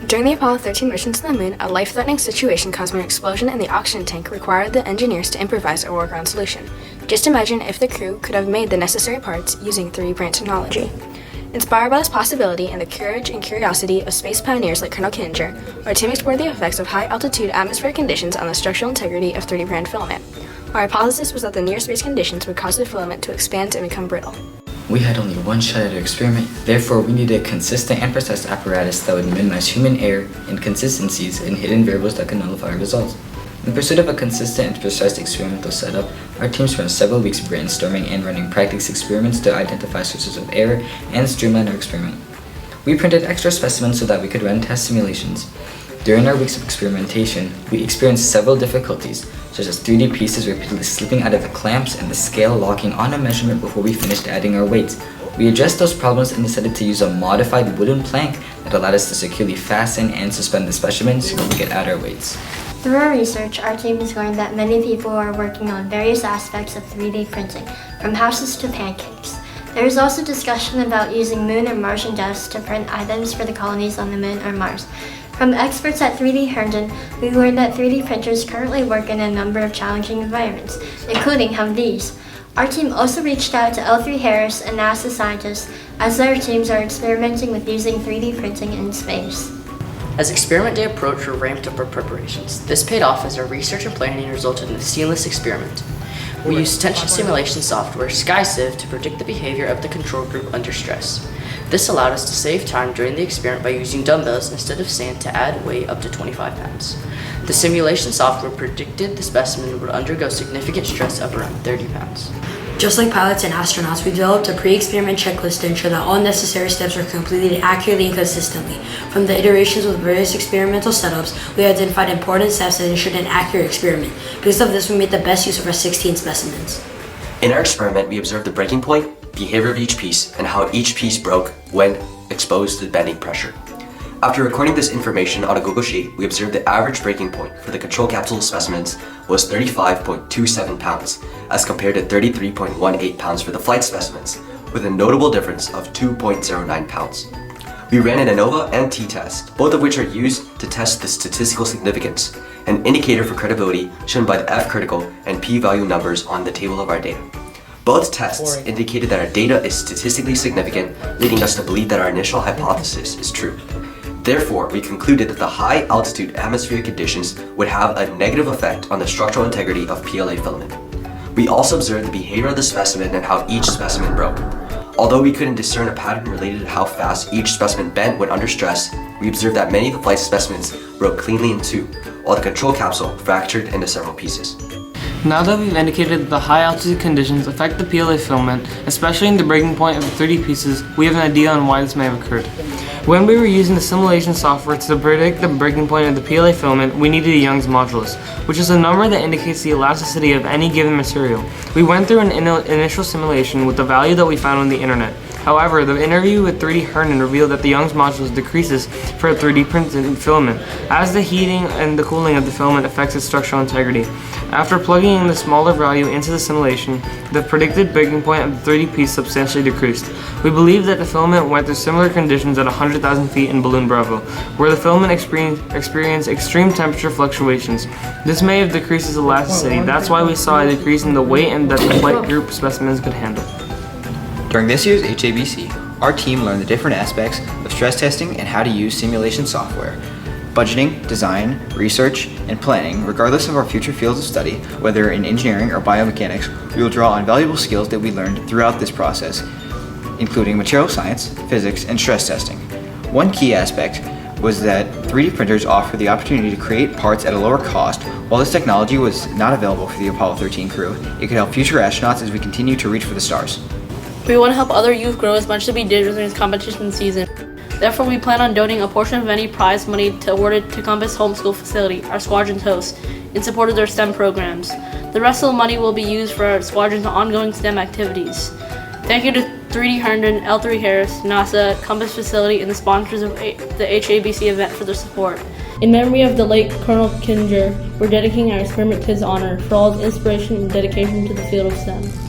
During the Apollo 13 mission to the moon, a life-threatening situation caused an explosion in the oxygen tank required the engineers to improvise a workaround solution. Just imagine if the crew could have made the necessary parts using 3D print technology. Inspired by this possibility and the courage and curiosity of space pioneers like Colonel Kissinger, our team explored the effects of high-altitude atmospheric conditions on the structural integrity of 3D printed filament. Our hypothesis was that the near-space conditions would cause the filament to expand and become brittle. We had only one shot at our experiment, therefore we needed a consistent and precise apparatus that would minimize human error, inconsistencies, and hidden variables that could nullify our results. In pursuit of a consistent and precise experimental setup, our team spent several weeks brainstorming and running practice experiments to identify sources of error and streamline our experiment. We printed extra specimens so that we could run test simulations. During our weeks of experimentation, we experienced several difficulties, such as 3D pieces repeatedly slipping out of the clamps and the scale locking on a measurement before we finished adding our weights. We addressed those problems and decided to use a modified wooden plank that allowed us to securely fasten and suspend the specimens so we could add our weights. Through our research, our team has learned that many people are working on various aspects of 3D printing, from houses to pancakes. There is also discussion about using moon or Martian dust to print items for the colonies on the moon or Mars. From experts at 3D Herndon, we learned that 3D printers currently work in a number of challenging environments, including Humvees. Our team also reached out to L3 Harris and NASA scientists, as their teams are experimenting with using 3D printing in space. As experiment day approached, we ramped up our preparations. This paid off as our research and planning resulted in a seamless experiment. We used tension simulation software, SkySieve, to predict the behavior of the control group under stress. This allowed us to save time during the experiment by using dumbbells instead of sand to add weight up to 25 pounds. The simulation software predicted the specimen would undergo significant stress of around 30 pounds. Just like pilots and astronauts, we developed a pre-experiment checklist to ensure that all necessary steps are completed accurately and consistently. From the iterations with various experimental setups, we identified important steps that ensured an accurate experiment. Because of this, we made the best use of our 16 specimens. In our experiment, we observed the breaking point, behavior of each piece, and how each piece broke when exposed to bending pressure. After recording this information on a Google Sheet, we observed the average breaking point for the control capsule specimens was 35.27 pounds, as compared to 33.18 pounds for the flight specimens, with a notable difference of 2.09 pounds. We ran an ANOVA and t-test, both of which are used to test the statistical significance, an indicator for credibility shown by the F-critical and p-value numbers on the table of our data. Both tests indicated that our data is statistically significant, leading us to believe that our initial hypothesis is true. Therefore, we concluded that the high-altitude atmospheric conditions would have a negative effect on the structural integrity of PLA filament. We also observed the behavior of the specimen and how each specimen broke. Although we couldn't discern a pattern related to how fast each specimen bent when under stress, we observed that many of the flight specimens broke cleanly in two, while the control capsule fractured into several pieces. Now that we've indicated that the high altitude conditions affect the PLA filament, especially in the breaking point of the 3D pieces, we have an idea on why this may have occurred. When we were using the simulation software to predict the breaking point of the PLA filament, we needed a Young's modulus, which is a number that indicates the elasticity of any given material. We went through an initial simulation with the value that we found on the internet. However, the interview with 3D Herndon revealed that the Young's modulus decreases for a 3D printed filament, as the heating and the cooling of the filament affects its structural integrity. After plugging in the smaller value into the simulation, the predicted breaking point of the 3D piece substantially decreased. We believe that the filament went through similar conditions at 100,000 feet in Balloon Bravo, where the filament experienced extreme temperature fluctuations. This may have decreased its elasticity. That's why we saw a decrease in the weight and that the flight group specimens could handle. During this year's HABC, our team learned the different aspects of stress testing and how to use simulation software. Budgeting, design, research, and planning, regardless of our future fields of study, whether in engineering or biomechanics, we will draw on valuable skills that we learned throughout this process, including material science, physics, and stress testing. One key aspect was that 3D printers offer the opportunity to create parts at a lower cost. While this technology was not available for the Apollo 13 crew, it could help future astronauts as we continue to reach for the stars. We want to help other youth grow as much as we did during this competition season. Therefore, we plan on donating a portion of any prize money awarded to Compass Homeschool Facility, our squadron's host, in support of their STEM programs. The rest of the money will be used for our squadron's ongoing STEM activities. Thank you to 3D Herndon, L3 Harris, NASA, Compass Facility, and the sponsors of the HABC event for their support. In memory of the late Colonel Kissinger, we're dedicating our experiment to his honor for all his inspiration and dedication to the field of STEM.